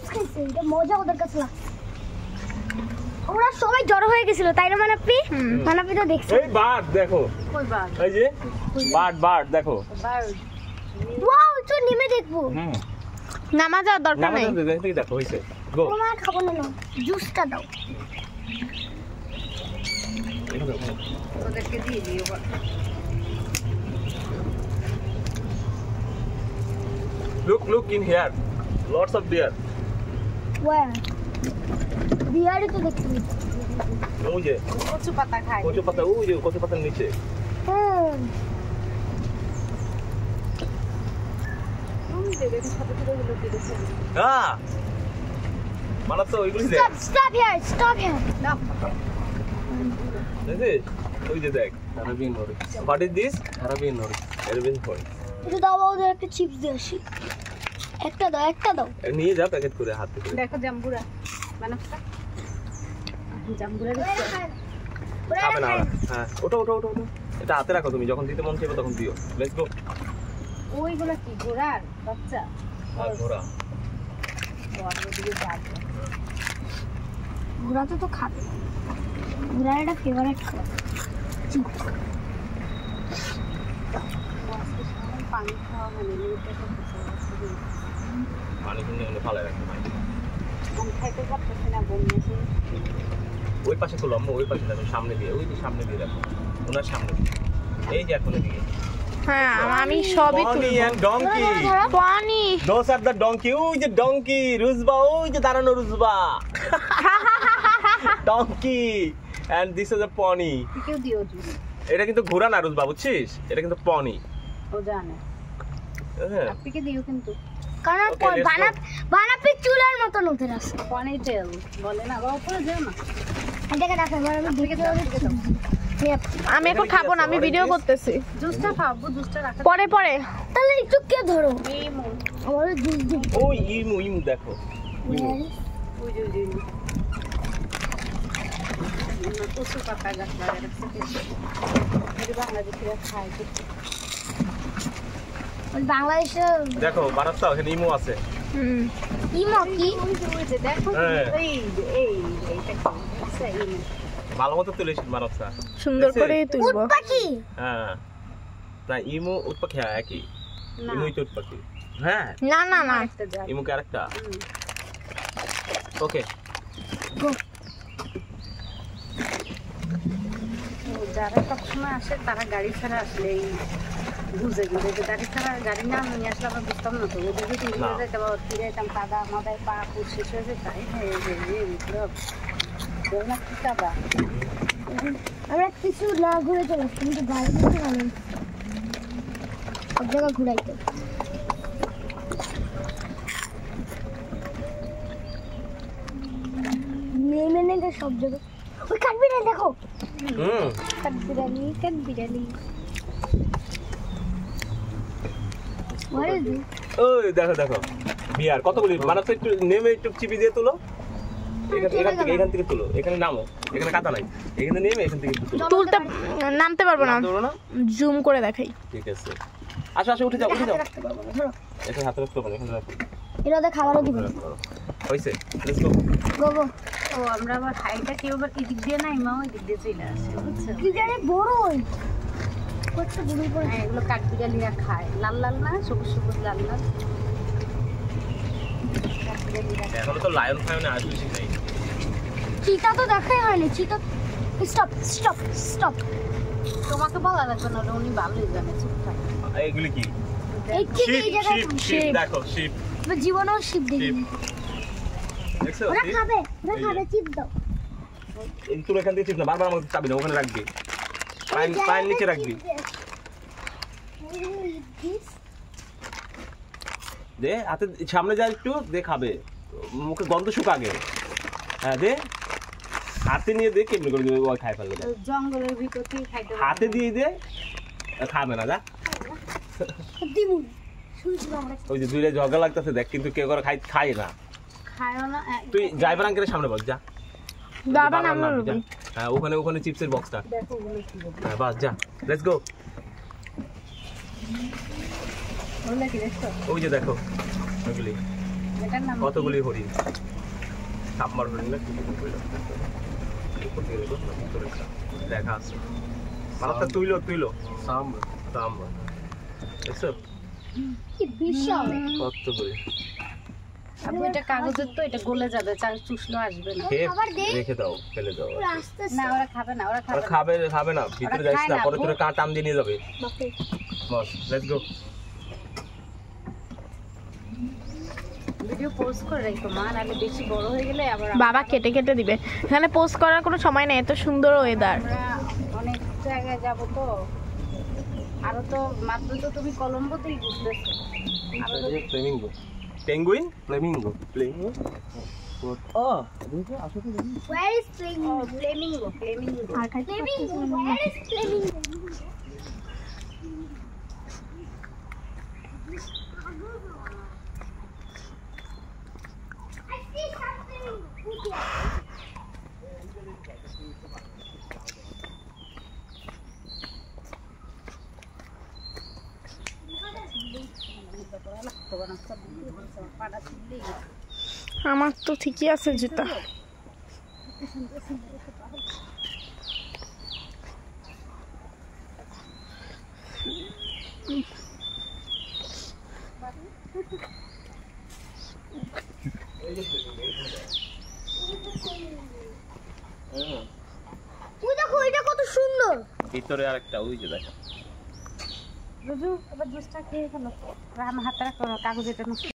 Chips খাইছে, এটা মজা ওদের কাছে লাগছে। ওরা সবাই জড়ো হয়ে গেছিল, তাই না মানাপি? মানাপি তো দেখছে। এই বার্ড দেখো, কই বার্ড? এই যে বার্ড দেখো। বার্ড। ওয়াও, তো নেমে দেখবো। নামা যাওয়ার দরকার নেই। দেখো হইছে। গো। তোমার খাবো না, জুসটা দাও। ওদেরকে দিয়ে দিও। Look in here. Lots of deer. Where? Bihari তো দেখতে পাচ্ছি। ওই যে কচু পাতা খায়। কচু পাতা, ওই যে কচু পাতার নিচে। হ্যাঁ মানে তো ওইগুলি দেখ। Stop here. দেখছিস? ওই যে দেখ Arabian orange. What is this? Arabian orange. একটু দাও, ওদের একটা চিপস দিয়ে আসি। একটা দাও। নিয়ে যা প্যাকেট করে হাতে করে। দেখো জাম্বুরা বানাচ্ছা। জাম্বুরা দেখছো? খাবে না। হ্যাঁ ওটা এটা হাতে রাখো, তুমি যখন দিতে মন চাইবে তখন দিও। Let's go. ওইগুলা কি ঘোড়ার বাচ্চা? আর ঘোড়া। ঘোড়া তো খাবে। ঘোড়ার একটা ফেভারিট খাবার। পানি খাওয়া মানে পানি কিনে ফালাই রাখতে পারি। খাইতে পারতেছি না বন্যা। ওই পাশে তো লম্বা, ওই পাশে দেখো, সামনে দিয়ে, ওই যে সামনে দিয়ে দেখো, ওনার সামনে এই যে এখন এদিকে। হ্যাঁ আমি সবই পনি। Those are the donkey. ওই যে donkey, রুজবা, ওই যে দাঁড়ানো রুজবা। Donkey and this is a pony. কেউ দিও এটা কিন্তু ঘোড়া না রুজবা, বুঝছিস? এটা কিন্তু পনি। ও জানে। হ্যাঁ আপনি দিও কিন্তু। কারণ বানাপি চুলার মতো নতুন আছে। পনি টেল বলে না, বা উপরে যাও না। এটাকে রাখো, আমি দিকে দাও। আমি এখন খাবো না, আমি ভিডিও করতেছি। জুসটা খাবো, জুসটা রাখা। পরে তাহলে একটু কে ধরো। ইমু। আমার জুস দিন। ওই ইমু দেখো। ওই যে কচু পাতা গাছ লাগাই রাখছে। এটা বাংলাদেশিরা খায়। ওই বাংলাদেশে দেখো বারাস্তা, এখানে ইমু আছে। ইমো কি? ওই যে দেখো, এইটা ইমু। ভালো মতো তুলেছিস বারাস্তা। সুন্দর করে তুলবো। উট পাখি। হ্যাঁ না, ইমু উট পাখি একই। ইমুই তো উট পাখি। হ্যাঁ না ইমু কি আরেকটা? ওকে যারা সবসময় আসে তারা গাড়ি ছাড়া আসলে বুঝে যে গাড়ি না নিয়ে আসলে আমরা বুঝতাম না তো। ওদের যদি নিয়ে যেতে বা ফিরে যেতাম, কাদা মাদায় পা পুষ শেষ হয়ে যেত। আমরা কিছু না ঘুরে চলে আসছি, কিন্তু গাড়ি কিন্তু ভালো সব জায়গা ঘুরাইতে। নেমে সব জায়গা। ওই কাঠবিড়ালি দেখো। কাঠবিড়ালি। ওই দেখো বিয়ার কতগুলি বানাচ্ছে। একটু নেমে একটু চিপি দিয়ে তুলো। এখান থেকে তুলো, এখানে নামো, এখানে কাটা নাই, এখানে নেমে এখান থেকে তুলতে নামতে পারবো না, জুম করে দেখাই। ঠিক আছে, আসো উঠে যাও। এটা হাতে রাখতে পারো, এখানে রাখো। এটাতে খাবারও দিবে। হইছে, লেটস গো। ও আমরা আবার হাইটা কেউ আবার এদিক দিয়ে নাই, মা ওই দিক দিয়ে চলে আসে, বুঝছো? কি জানি বড় ওই কত বড় বড়। এগুলো কাঠবিড়ালিরা খায়, লাল না, সবুজ লাল। এখন তো লায়ন ফায়নে আসবে নাই। চিতা তো দেখাই হয়নি। চিতা স্টপ। তোমাকে বলা লাগবে না, উনি ভালোই জানে, চুপ থাক। এইগুলি কি? শিপ দেখো, শিপ। জীবনেও শিপ দেখিনি। দেখছো? ওরা খাবে চিপ দাও। এই তুই এখান থেকে চিপ না, বারবার আমাকে চাবি না, ওখানে রাখবি, পায়ের নিচে রাখবি। দে হাতে সামনে যা, একটু দে, খাবে, মুখে গন্ধ শুক আগে। হ্যাঁ দে, হাতে নিয়ে দে, কেমনি করে দিবে, ওই খাই ফেলবে। জঙ্গলের ভিতরতেই খাইতে হাতে দিয়ে দে, খাবে না, যা। ওই যে দুইটা ঝগড়া লাগতেছে দেখ, কিন্তু কেউ করে খায় না। তুই ড্রাইভার আঙ্কেলের সামনে বস, যা। হ্যাঁ ওখানে চিপসের বক্সটা। হ্যাঁ বাস, যা, লেটস গো। ওই যে দেখো ওইগুলি এটার নাম কতগুলি হরিণ, সাপমার হরিণ না কি উপর থেকে দেখো ভিতরে দেখা আছে। মানবটা তুইলো সাম্বা এসব কি বিশাল। কতগুলি আপু এটা কাগজের তো, এটা গলে যাবে, চুষলো আসবে না। খেয়ে খাবার দে। রেখে দাও, ফেলে দাও। পুরো আস্তে না আস্তে ওরা খাবে না, ওরা ওরা খাবে না। খাবে না, ভিতরে ওরা যাইস খায় না, না, পরে আপু। তোরা টান দিয়ে নিয়ে যাবে। বাপরে। বস লেটস গো। ভিডিও পোস্ট করে রাখো মা, নাহলে বেশি বড় হয়ে গেলে আবার বাবা কেটে কেটে দিবে। এখানে পোস্ট করার কোনো সময় নেই, এত সুন্দর ওয়েদার। আমরা অনেক জায়গায় যাব তো, আরো তো মাত্র তো তুমি কলম্বোতেই ঘুরতেছো। আরো তো Flamengo, penguin, Flamengo. Where is flamingo? Flamengo, Flamengo. Flamingo. Where is flamingo? I see something. আমার তো ঠিকই আছে জুতা। ওই দেখো এটা কত সুন্দর। ভিতরে আরেকটা ওই যে দেখো। রুজু এবার জুসটা খেয়ে ফেলো, আমার হাতে রাখো, কাগজ এটা নষ্ট